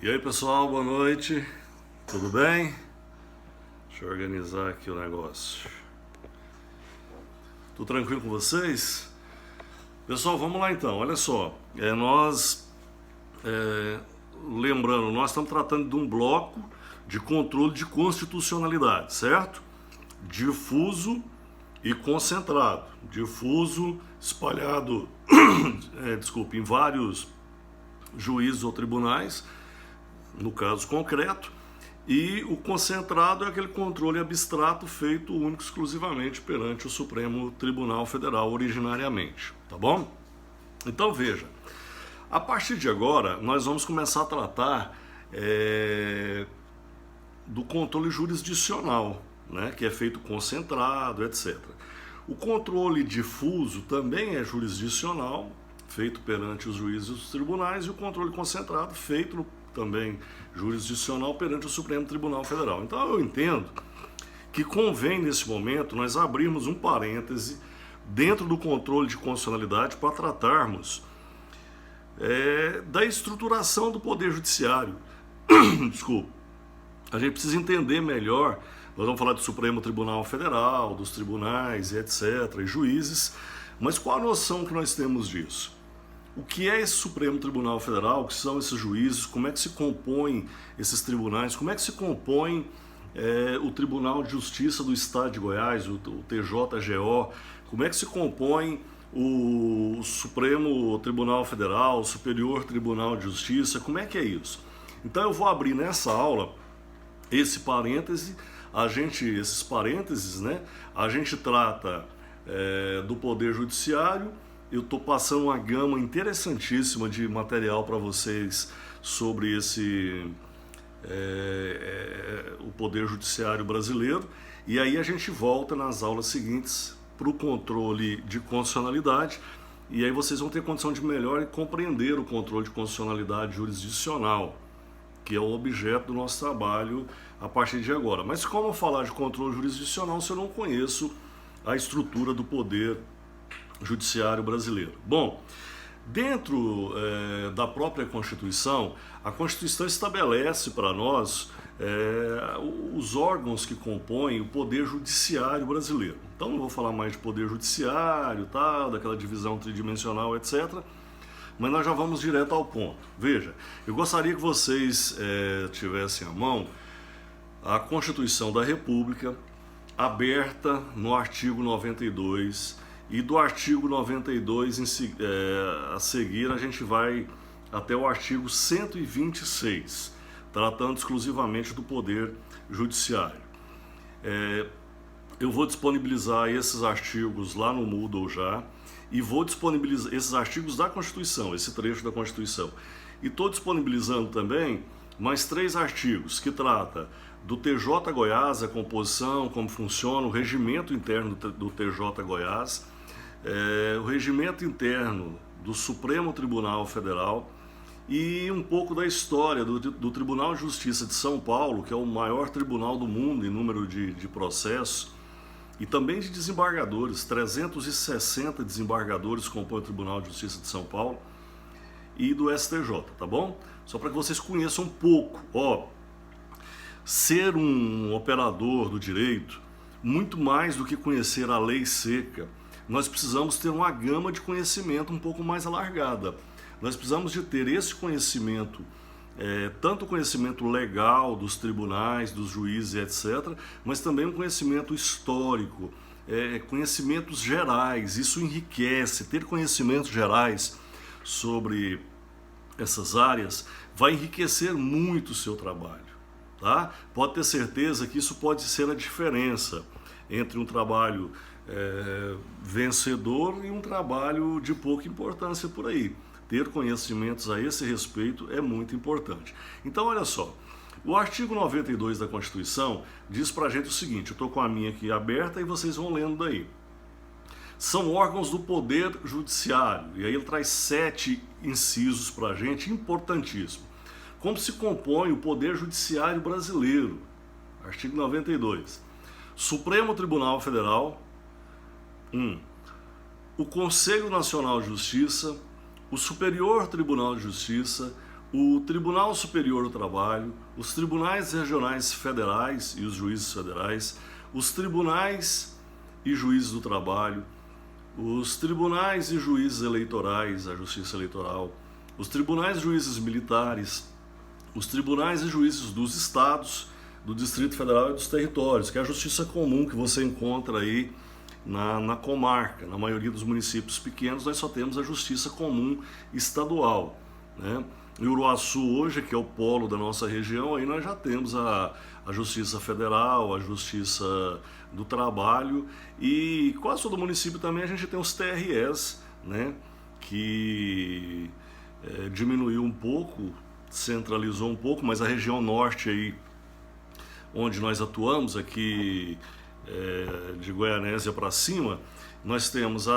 E aí pessoal, boa noite, tudo bem? Deixa eu organizar aqui o negócio. Tudo tranquilo com vocês? Pessoal, vamos lá então, olha só, lembrando, nós estamos tratando de um bloco de controle de constitucionalidade, certo? Difuso e concentrado, difuso, espalhado, em vários juízes ou tribunais, no caso concreto, e o concentrado é aquele controle abstrato feito único e exclusivamente perante o Supremo Tribunal Federal originariamente, tá bom? Então veja, a partir de agora nós vamos começar a tratar do controle jurisdicional, né, que é feito concentrado, etc. O controle difuso também é jurisdicional, feito perante os juízes e os tribunais, e o controle concentrado feito também jurisdicional perante o Supremo Tribunal Federal. Então eu entendo que convém nesse momento nós abrirmos um parêntese dentro do controle de constitucionalidade para tratarmos da estruturação do Poder Judiciário. Desculpa. A gente precisa entender melhor, nós vamos falar do Supremo Tribunal Federal, dos tribunais, etc., e juízes, mas qual a noção que nós temos disso? O que é esse Supremo Tribunal Federal? O que são esses juízes? Como é que se compõem esses tribunais? Como é que se compõe o Tribunal de Justiça do Estado de Goiás, o TJGO? Como é que se compõe o Supremo Tribunal Federal, o Superior Tribunal de Justiça? Como é que é isso? Então eu vou abrir nessa aula esse parêntese, esses parênteses, né? A gente trata do Poder Judiciário. Eu estou passando uma gama interessantíssima de material para vocês sobre o Poder Judiciário brasileiro. E aí a gente volta nas aulas seguintes para o controle de constitucionalidade. E aí vocês vão ter condição de melhor compreender o controle de constitucionalidade jurisdicional, que é o objeto do nosso trabalho a partir de agora. Mas como falar de controle jurisdicional se eu não conheço a estrutura do Poder Judiciário brasileiro? Bom, dentro da própria Constituição, a Constituição estabelece para nós os órgãos que compõem o Poder Judiciário brasileiro. Então não vou falar mais de Poder Judiciário, tá, daquela divisão tridimensional, etc., mas nós já vamos direto ao ponto. Veja, eu gostaria que vocês tivessem à mão a Constituição da República, aberta no artigo 92, e do artigo 92 a seguir a gente vai até o artigo 126, tratando exclusivamente do Poder Judiciário. Eu vou disponibilizar esses artigos lá no Moodle já, e vou disponibilizar esses artigos da Constituição, esse trecho da Constituição. E estou disponibilizando também mais 3 artigos que trata do TJ Goiás, a composição, como funciona, o regimento interno do TJ Goiás, o regimento interno do Supremo Tribunal Federal e um pouco da história do Tribunal de Justiça de São Paulo, que é o maior tribunal do mundo em número de processos, e também de desembargadores. 360 desembargadores compõem o Tribunal de Justiça de São Paulo, e do STJ, tá bom? Só para que vocês conheçam um pouco. Ser um operador do direito, muito mais do que conhecer a lei seca, nós precisamos ter uma gama de conhecimento um pouco mais alargada. Nós precisamos de ter esse conhecimento, tanto o conhecimento legal dos tribunais, dos juízes, etc., mas também um conhecimento histórico, conhecimentos gerais. Isso enriquece. Ter conhecimentos gerais sobre essas áreas vai enriquecer muito o seu trabalho, tá? Pode ter certeza que isso pode ser a diferença entre um trabalho vencedor e um trabalho de pouca importância por aí. Ter conhecimentos a esse respeito é muito importante. Então, olha só, o artigo 92 da Constituição diz pra gente o seguinte, eu estou com a minha aqui aberta e vocês vão lendo daí. São órgãos do Poder Judiciário, e aí ele traz 7 incisos pra gente, importantíssimo. Como se compõe o Poder Judiciário brasileiro? Artigo 92. Supremo Tribunal Federal, o Conselho Nacional de Justiça, o Superior Tribunal de Justiça, o Tribunal Superior do Trabalho, os tribunais regionais federais e os juízes federais, os tribunais e juízes do trabalho, os tribunais e juízes eleitorais, a Justiça Eleitoral, os tribunais e juízes militares, os tribunais e juízes dos estados, do Distrito Federal e dos territórios, que é a Justiça Comum que você encontra aí na comarca. Na maioria dos municípios pequenos nós só temos a Justiça Comum estadual, né? Em Uruaçu hoje, que é o polo da nossa região, aí nós já temos a Justiça Federal, a Justiça do Trabalho e quase todo município também a gente tem os TREs, né? Que diminuiu um pouco, centralizou um pouco, mas a região norte aí, onde nós atuamos aqui de Goianésia para cima, nós temos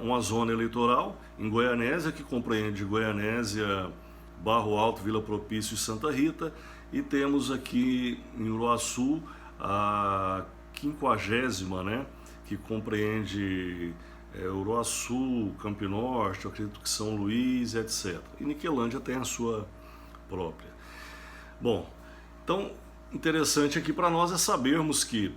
uma zona eleitoral em Goianésia que compreende Goianésia, Barro Alto, Vila Propício e Santa Rita, e temos aqui em Uruaçu a 50ª, né, que compreende Uruaçu, Campo Norte, eu acredito que São Luís, etc. E Niquelândia tem a sua própria. Bom, então interessante aqui para nós é sabermos que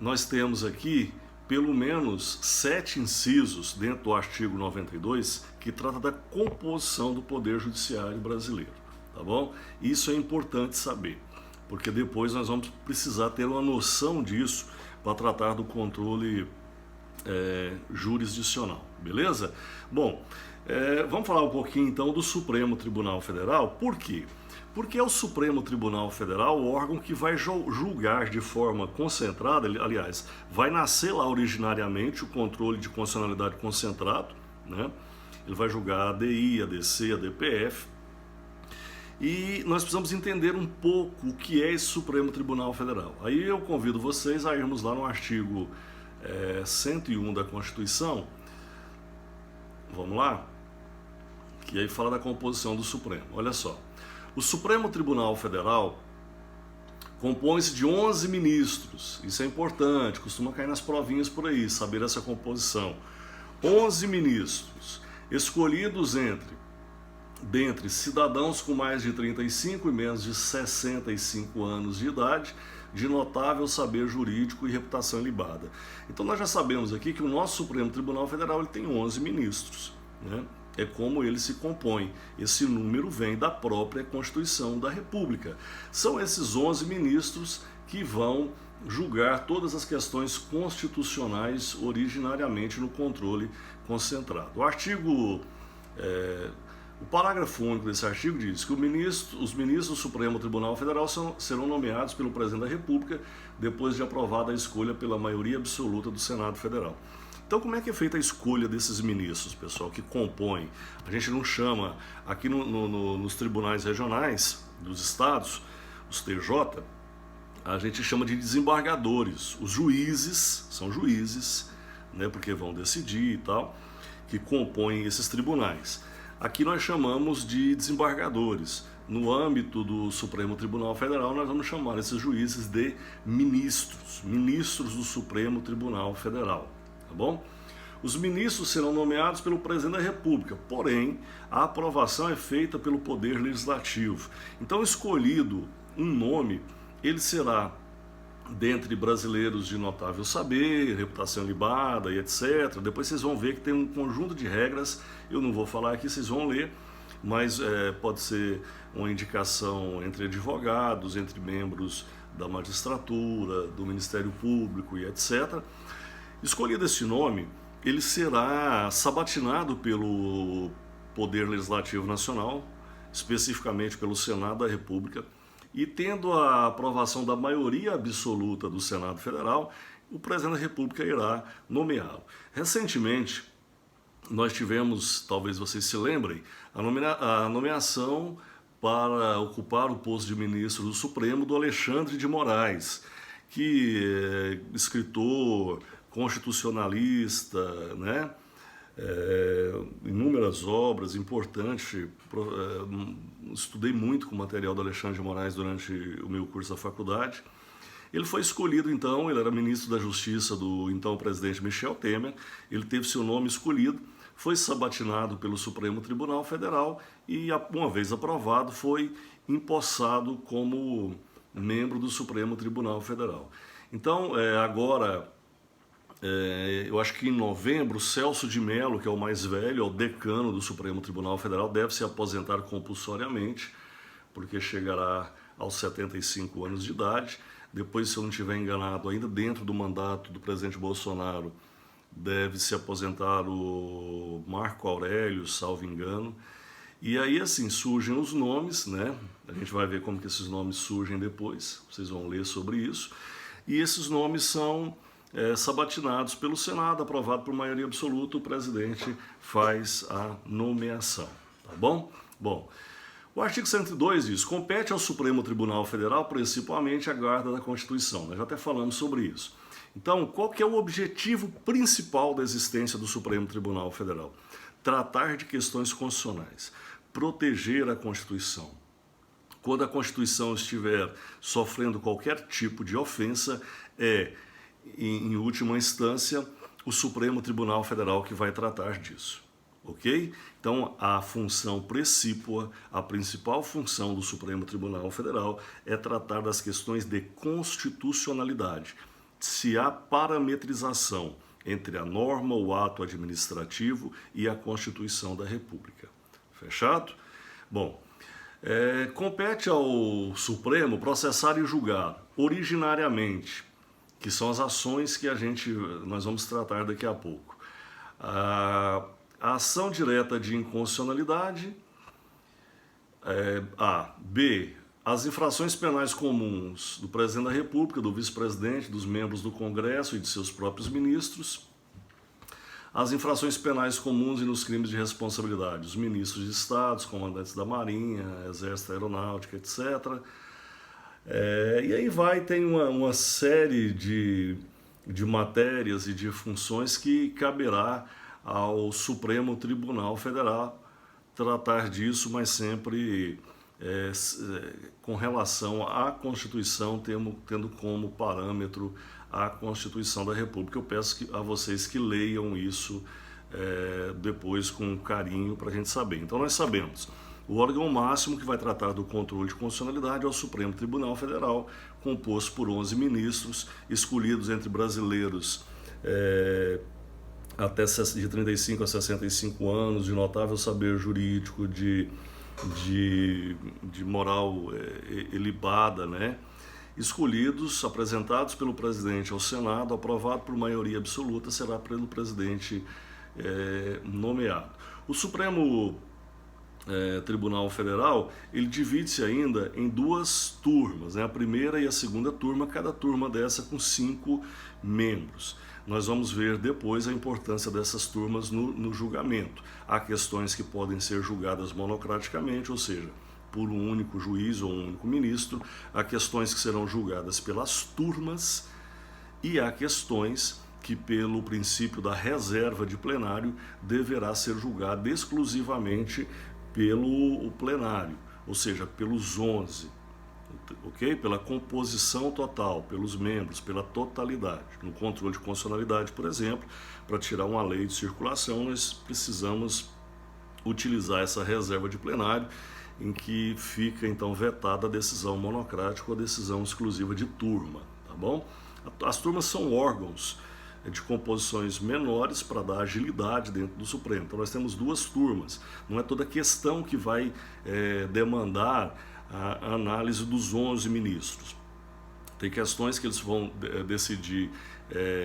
nós temos aqui pelo menos 7 incisos dentro do artigo 92 que trata da composição do Poder Judiciário brasileiro, tá bom? Isso é importante saber, porque depois nós vamos precisar ter uma noção disso para tratar do controle jurisdicional, beleza? Bom, vamos falar um pouquinho então do Supremo Tribunal Federal. Por quê? Porque é o Supremo Tribunal Federal o órgão que vai julgar de forma concentrada, aliás, vai nascer lá originariamente o controle de constitucionalidade concentrado, né? Ele vai julgar a ADI, a DC, a DPF, e nós precisamos entender um pouco o que é esse Supremo Tribunal Federal. Aí eu convido vocês a irmos lá no artigo 101 da Constituição, vamos lá, que aí fala da composição do Supremo. Olha só. O Supremo Tribunal Federal compõe-se de 11 ministros, isso é importante, costuma cair nas provinhas por aí, saber essa composição. 11 ministros, escolhidos dentre cidadãos com mais de 35 e menos de 65 anos de idade, de notável saber jurídico e reputação ilibada. Então nós já sabemos aqui que o nosso Supremo Tribunal Federal ele tem 11 ministros, né? É como ele se compõe. Esse número vem da própria Constituição da República. São esses 11 ministros que vão julgar todas as questões constitucionais originariamente no controle concentrado. O parágrafo único desse artigo diz que os ministros do Supremo Tribunal Federal serão nomeados pelo Presidente da República depois de aprovada a escolha pela maioria absoluta do Senado Federal. Então, como é que é feita a escolha desses ministros, pessoal, que compõem? A gente não chama, aqui nos tribunais regionais dos estados, os TJ, a gente chama de desembargadores. Os juízes, são juízes, né, porque vão decidir e tal, que compõem esses tribunais. Aqui nós chamamos de desembargadores. No âmbito do Supremo Tribunal Federal, nós vamos chamar esses juízes de ministros do Supremo Tribunal Federal. Tá bom? Os ministros serão nomeados pelo Presidente da República, porém, a aprovação é feita pelo Poder Legislativo. Então, escolhido um nome, ele será dentre brasileiros de notável saber, reputação ilibada e etc. Depois vocês vão ver que tem um conjunto de regras, eu não vou falar aqui, vocês vão ler, mas pode ser uma indicação entre advogados, entre membros da magistratura, do Ministério Público e etc. Escolhido esse nome, ele será sabatinado pelo Poder Legislativo Nacional, especificamente pelo Senado da República, e tendo a aprovação da maioria absoluta do Senado Federal, o Presidente da República irá nomeá-lo. Recentemente, nós tivemos, talvez vocês se lembrem, a nomeação para ocupar o posto de ministro do Supremo do Alexandre de Moraes, que é escritor, constitucionalista, né? Inúmeras obras importantes, estudei muito com o material do Alexandre de Moraes durante o meu curso da faculdade. Ele foi escolhido então, ele era ministro da Justiça do então presidente Michel Temer, ele teve seu nome escolhido, foi sabatinado pelo Supremo Tribunal Federal e, uma vez aprovado, foi empossado como membro do Supremo Tribunal Federal. Então, agora, eu acho que em novembro, Celso de Mello, que é o mais velho, é o decano do Supremo Tribunal Federal, deve se aposentar compulsoriamente, porque chegará aos 75 anos de idade. Depois, se eu não estiver enganado, ainda dentro do mandato do presidente Bolsonaro, deve se aposentar o Marco Aurélio, salvo engano. E aí, assim, surgem os nomes, né? A gente vai ver como que esses nomes surgem depois, vocês vão ler sobre isso. E esses nomes são sabatinados pelo Senado, aprovado por maioria absoluta, o presidente faz a nomeação, tá bom? Bom, o artigo 102 diz: compete ao Supremo Tribunal Federal principalmente a guarda da Constituição. Nós já até falamos sobre isso. Então, qual que é o objetivo principal da existência do Supremo Tribunal Federal? Tratar de questões constitucionais, proteger a Constituição. Quando a Constituição estiver sofrendo qualquer tipo de ofensa, em última instância, o Supremo Tribunal Federal que vai tratar disso. Ok? Então, a função precípua, a principal função do Supremo Tribunal Federal é tratar das questões de constitucionalidade. Se há parametrização entre a norma, o ato administrativo e a Constituição da República. Fechado? Bom, compete ao Supremo processar e julgar originariamente, que são as ações que nós vamos tratar daqui a pouco. A ação direta de inconstitucionalidade, B, as infrações penais comuns do presidente da República, do vice-presidente, dos membros do Congresso e de seus próprios ministros, as infrações penais comuns e nos crimes de responsabilidade, os ministros de Estado, os comandantes da Marinha, Exército, Aeronáutica, etc. E aí tem uma série de matérias e de funções que caberá ao Supremo Tribunal Federal tratar disso, mas sempre com relação à Constituição, tendo como parâmetro a Constituição da República. Eu peço a vocês que leiam isso depois com carinho para a gente saber. Então nós sabemos, o órgão máximo que vai tratar do controle de constitucionalidade é o Supremo Tribunal Federal, composto por 11 ministros, escolhidos entre brasileiros até de 35 a 65 anos, de notável saber jurídico, de moral ilibada, né? Escolhidos, apresentados pelo presidente ao Senado, aprovado por maioria absoluta, será pelo presidente nomeado. O Supremo Tribunal Federal, ele divide-se ainda em duas turmas, né? A primeira e a segunda turma, cada turma dessa com 5 membros. Nós vamos ver depois a importância dessas turmas no julgamento. Há questões que podem ser julgadas monocraticamente, ou seja, por um único juiz ou um único ministro. Há questões que serão julgadas pelas turmas e há questões que, pelo princípio da reserva de plenário, deverá ser julgada exclusivamente pelo plenário, ou seja, pelos 11. Ok? Pela composição total, pelos membros, pela totalidade. No controle de constitucionalidade, por exemplo, para tirar uma lei de circulação, nós precisamos utilizar essa reserva de plenário, em que fica então vetada a decisão monocrática ou a decisão exclusiva de turma, tá bom? As turmas são órgãos de composições menores para dar agilidade dentro do Supremo. Então nós temos 2 turmas, não é toda questão que vai demandar a análise dos 11 ministros. Tem questões que eles vão decidir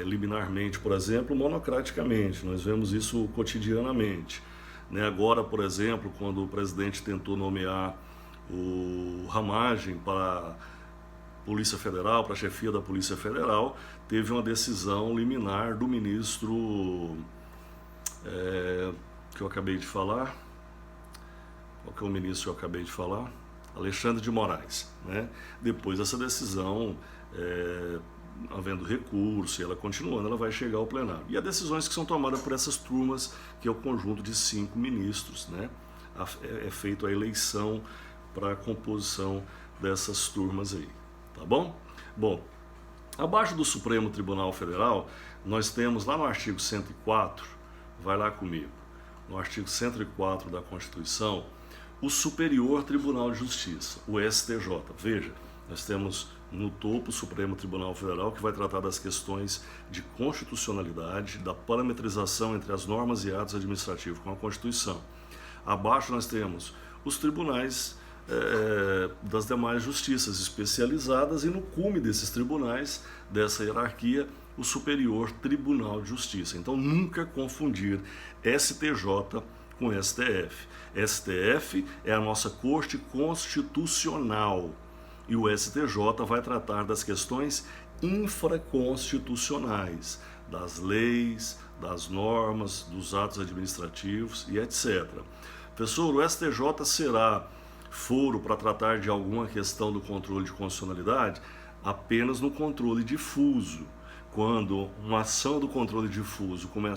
liminarmente, por exemplo, monocraticamente. Nós vemos isso cotidianamente. Agora, por exemplo, quando o presidente tentou nomear o Ramagem para a Polícia Federal, para a chefia da Polícia Federal, teve uma decisão liminar do ministro que eu acabei de falar. Qual que é o ministro que eu acabei de falar? Alexandre de Moraes, né? Depois dessa decisão, havendo recurso e ela continuando, ela vai chegar ao plenário. E há decisões que são tomadas por essas turmas, que é o conjunto de 5 ministros, né? É feita a eleição para a composição dessas turmas aí, tá bom? Bom, abaixo do Supremo Tribunal Federal, nós temos lá no artigo 104, vai lá comigo, no artigo 104 da Constituição, o Superior Tribunal de Justiça, o STJ. Veja, nós temos no topo o Supremo Tribunal Federal, que vai tratar das questões de constitucionalidade, da parametrização entre as normas e atos administrativos com a Constituição. Abaixo nós temos os tribunais das demais justiças especializadas e no cume desses tribunais, dessa hierarquia, o Superior Tribunal de Justiça. Então nunca confundir STJ com STF. STF é a nossa Corte Constitucional e o STJ vai tratar das questões infraconstitucionais, das leis, das normas, dos atos administrativos e etc. Professor, o STJ será foro para tratar de alguma questão do controle de constitucionalidade? Apenas no controle difuso. Quando uma ação do controle difuso começa